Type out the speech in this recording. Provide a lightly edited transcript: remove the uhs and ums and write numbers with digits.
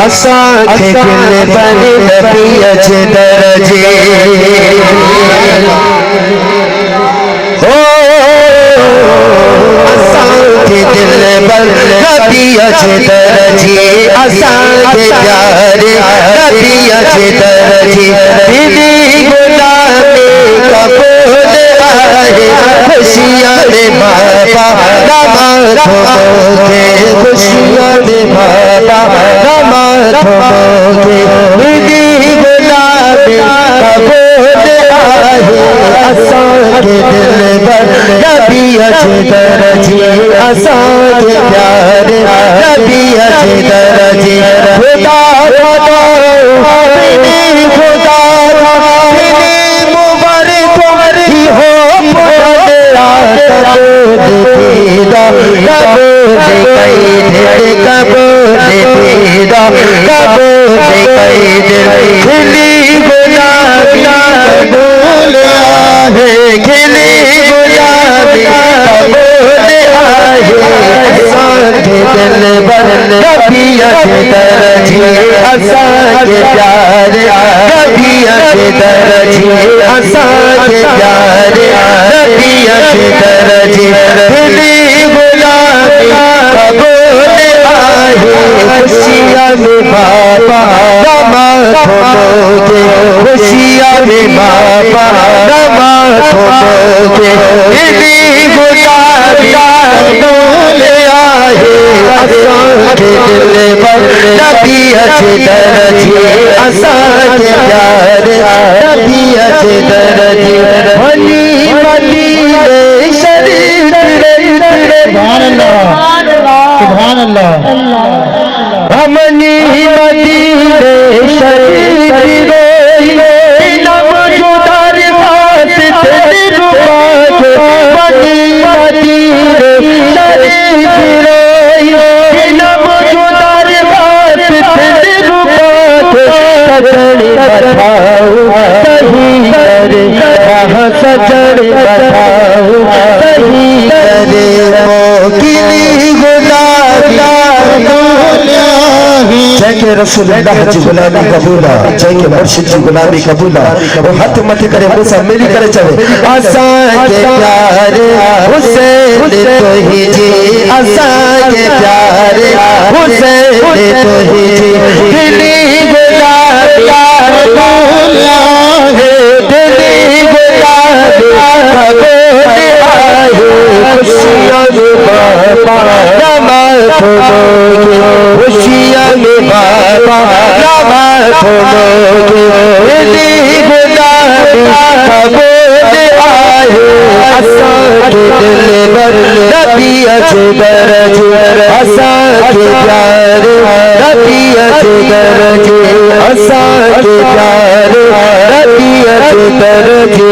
असांखे दिल बने नबी अचे दरजे हो असांखे दिल बने नबी अचे दरजे असांखे प्यारे नबी अचे दरजे दीदी गुलामी कबूल आहे खुशियां दे बाबा नमाज़ होके खुशियां दे बाबा नमाज़ होके दीदी गुलामी कबूल आहे असांखे दिल भर नबी अचे दरजे असांखे प्यारे नबी अचे दरजे खुदा खुदा खुदा मुबारक ही हो असांखे प्यारे नबी अचे दरजे असांखे प्यारे नबी अचे दरजे दिली गुलामी कबूल आहे खुशियां में बाबा नमाज़ होके खुशियां में बाबा नमाज़ होके दिली गुलामी कबूल आहे असांखे दिल भर नबी अचे दरजे असांखे प्यारे नबी अचे दरजे भली मदीने शरीफ सुभान अल्लाह हमनी मदीने शरीफ रोई नम जुदार फास दिल रुबात भली मदीने शरीफ रोई नम जुदार फास दिल रुबात सजन बताओ सही करे वहाँ सजन बताओ सही करे मोकिली गुलाबी जैके रसूलुल्लाह जी गुलामी कबूला जैके मुर्शिद जी गुलामी कबूला वो हाथ मत करे मुसा मिली करे चले असांखे प्यारे हुसैन तो ही जी असांखे प्यारे हुसैन तो ही जी दिली गुलाबी कबूला है दिली गुलाबी कबूल आहे खुशियां में बाबा नमाज़ होके खुशियां में बाबा नमाज़ होके दिली गुलाबी कबूल आहे असांखे दिल भर नबी अचे दरजे असांखे प्यारे नबी अचे दरजे असांखे प्यारे नबी अचे दरजे